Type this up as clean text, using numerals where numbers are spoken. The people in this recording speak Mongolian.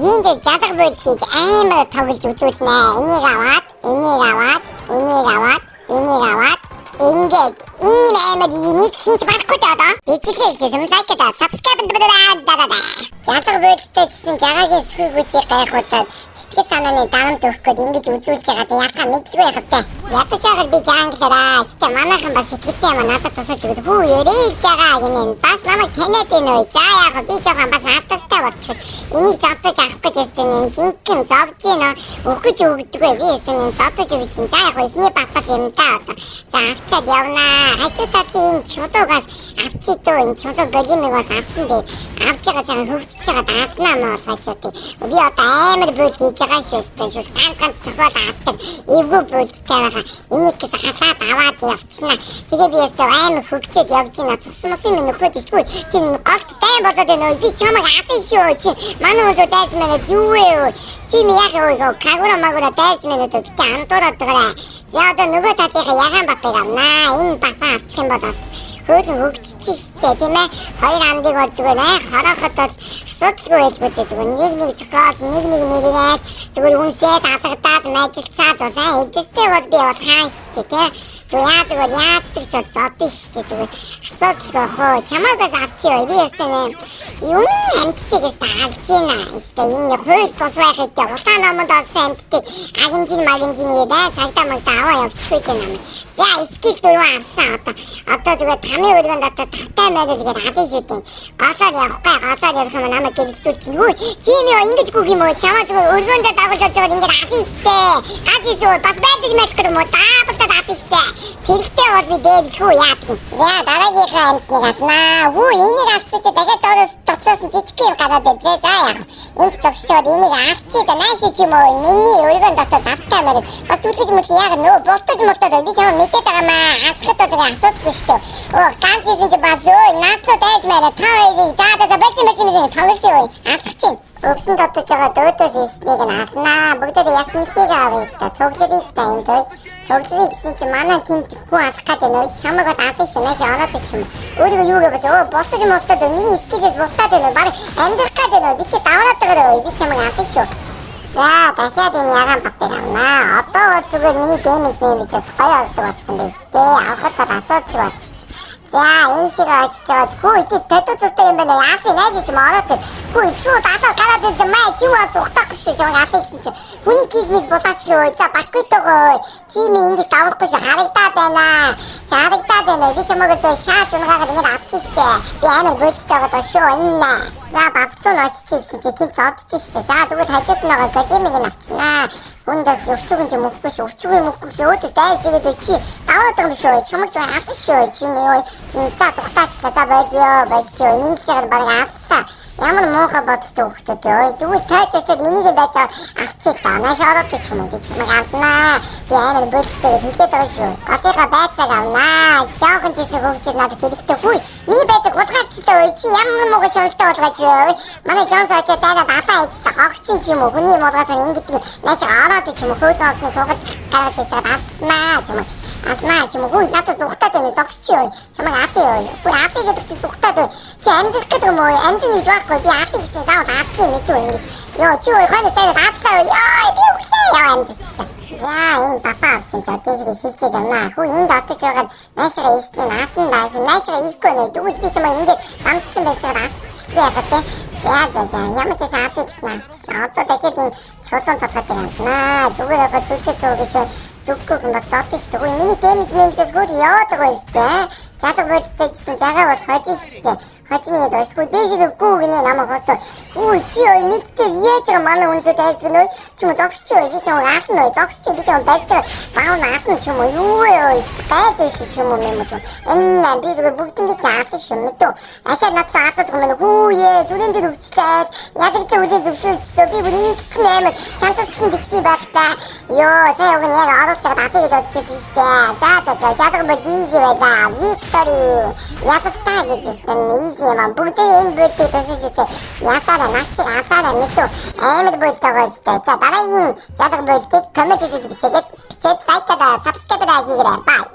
Энд жалга бүлт хийж амар тоглож үзүүлнэ. Энийг аваад ингээд энэ амар энийг хийж барахгүй даа. Бичлэг хийсэн лайк та subscribe даа. Жалга бүлттэй гэсэн жагагийн сүхгүйчийг гайхуулаад сэтгэл санааны даамт өгөхөд ингэж үзүүлж байгаа ясгаа мэдгүй явахтай. Ядаж байгаа би жаанглаараа. Гэтэ манайхан бас сэтгэлтэй юм надад тусаж өгд. Хүү яриж байгаа гинэ. Бас намайг таньд энэ үе. За яг би жоохон бас хатастай болчиход энийг зодож авах гэж байсан жинхэнэ зовж гинэ. Өгөж өгдөггүй би эсэн зодож өгч чинь. За яг ихний батал юм да одоо. За авчаад явнаа. Хажуу талын чулуугаас авчид дөө энэ чулуу голимыг бас авсан дээ. Авч байгаа цаа хөвчөж байгаа дааснаа маа хажууд. Би одоо амар бүл хийж байгаа шүү дээ. Ганц цохол авдаг. Эвгүй бүлттэй байгаа. Энийг гэж хасаад аваад явчихна. Тэгээ би ястаа амар хөгчөөд явж байна. Цусмас юм нөхөд ичгүй. Тэр галт тай болоод байна. Би чамайг авсан шүү. Чи манай хөлөө дайж мэнэ юу вэ? Чи яг өө кагура магура дайж мэнэ то би антураад байгаа. Я одоо нөгөө татыгаа ягаан бапыг авнаа. Энэ бапаа авчих юм бол бас хөөдөн хөгжиж штэ тийм ээ. Хоёр амдыг бол зүгээр харахад бол асуудалгүй байлгүй зүгээр нэг цохол нэг нэргээд зүгээр үнсээ татагдаад мэжилцаад болоо эдгэстэй бол би бол хаан штэ тийм яадаг ч зодсон штэ зүгээр асуудалгүй хоо чамаагаас авчи би ястаа юм амттайгээс авч ийна штэ энэ хөөд бос байхад улаан номонд олсон амттыг агинжин гэдэг цагдаа мантаа аваа явчих үед юм. За скил дөрөв авсан одоо зүгээр тамийн өргөнд одоо тавтай мэдэл гээд авсан шүү дээ. Гасаар явах юм намайг гэлдүүлчихнэ. Хүү чи ингэж гүг юм уу? Чамаа зүгээр өргөндө дагуулж байгаа ингэж авсан штэ. Газ ისүү бас байлж мэдэх юм уу? Таапалтад авсан штэ. Зэрэгтэй бол би дээлхүү яадаг. За дараагийнхаа амтныг аснаа. Хүү энийг авсан чи дахиад доороос тоцсон жижиг юм гараад ирлээ. За яг энд зогсчоод энийг авчиж нааш ч юм уу? Миний өргөнд дотор тавтай мэдэл. Бас түлхэж мөлхий яг нөө болтож би чамаа мэдээд байгаа маа. Асахад байгаа асуудал штэ. Ганц юм чи бас наацуу дайж мэрэ тааыг заадаа бэцэн тоглосон. Асахчин. Өгсөн дотож байгаа дөөдөөс ирснийг нь аснаа. Бүгдээ ясны хийг авъя ста. Цугларыг ста энэ той. Цугларыг гэсэн чи манай тэнд хүн алах гэдэг нөө чамайг даасан шинэж ороод ч юм. Өөрийгөө юу гэвэ болтож миний скилээс бустаад байна. Бараг амьдрах гэдэг нөө би даваад байгаа. Би чамайг аасан шүү. За дахиад энэ ягаан бапыг авнаа. Одоо бол зүгээр миний дэмэжээс гоё олдог болсон байж тээ. Авахд бол асуудал болчих. За энэ шиг очиж чад хүү идэт татуцтай юм байна. Яахын найж ч мороод хүү шууд асаа гараад ирсэн маа чи бас ухтах шүү чамайг асаа гэсэн чи. Хүний кизмиг болаачлаа. За баквитогоо чи ингэж давахгүй шүү харагдаад байна. Харагдаад байна. Би чамайг шааж унгаагаад ингэж авчих штэ. Би амар бүлттэйгээд шүү энэ. За бавцсан очиж гэсэн чи тэнд зодчих штэ. За тэгвэл хажууд нь байгаа голимыг нь авчихнаа. Хүндээс өвчүүг юм мөхгүй шүү. Өвчүүг мөхгүй өөдөө дайж ирэд чи даваад байгаа юм шүү. Чамайг асаа шүү. Чи нөө за тухтаачлаа болчихё. Нийт зэрэг баг алсаа. Ямар муухай бодтой хөхтөд ой тэгвэл тайч энийг байж авчих та нааш ороод ч юм уу би чамайг авнаа. Би амар бүлттэй хэлээд байгаа шүү. Кофега байцааг авнаа. Жаахан жисэн хөвчөд надад хэрэгтэй хүй. Миний байцааг улгаачлаа чи ямар муухай шоолтой болгож юу. Манай Джонс очоод дайнад асаа хийчихсэн хогчин ч юм уу. Хүний моргоос ингэдэг нааш ороод ч юм уу хөөс огны суугаж гараад чад аснаа ч юм уу. Аснаа ч юм уу надад зүгтаад байна зогсчихё. Чамайг аасаа юу. Бүр аасаа гэдэг чи зүгтаад байна. Чи амьдах гэдэг юм уу? Амьдын гэж байхгүй би аасаа гэсэн заавал аасаа мэдүү ингэж. Йоо чи ой ханаа тайд аасаа юу. Яа би үгүй яа амьдчихсан. За энэ папа авсан ч одоожиг шилжээд байна. Хүү энд отож байгаад наашаа ийсэн аасан даа. Наашаа ийхгүй нөө дүүс би чамайг ингэж амтсан байж байгаа аасчихгүй яагаад те. За ямар ч аасаа гэсэн одоо дахиад энэ чулуун толгойд байна. Зүгээр байгаа зүтгэсөө гэж зүггүй бас зодсон шүү дээ. Миний дэмжээс гол яадаг байстай. Жадаг болчихсон жагаа бол хожиж шүү дээ. Хожны дэсгүй дэжиг гүгний намайг хосоо. Үгүй чи ой мэдтэй яаж байгаа манай үнэтэй дайдаг нөө. Чи мө зогсчих би чам аасан нөө зогсчих би чам байж байгаа. Баав аасан ч юм уу юу вэ? Гайгүй шүү ч юм уу юм уу. Энэ би зүгээр бүгднийг заасан шүү мэдөө. Ахаа надад аасан юм хүү зүрэн дээр өвчлээ. Яг л үлэн зөвшөөрчтэй би бүр ингэсэн амар шанталсан дикси байхдаа. Йоо сая уг яг оруулж байгаа асаа гэж бодчих шүү дээ. За жадаг бол ийзи байлаа. Виктори ястаа гэж хэлсэн. Яман бүгдээ энэ бүлтээ тусаж үзээ. Ясаараа начиг асаараа мэдүү амар бүлтэйгөө өстэй. За дараагийн жадаг бүлтийг коммент хийгээд бичээд лайк та subscribe хийгээрэй. Bye.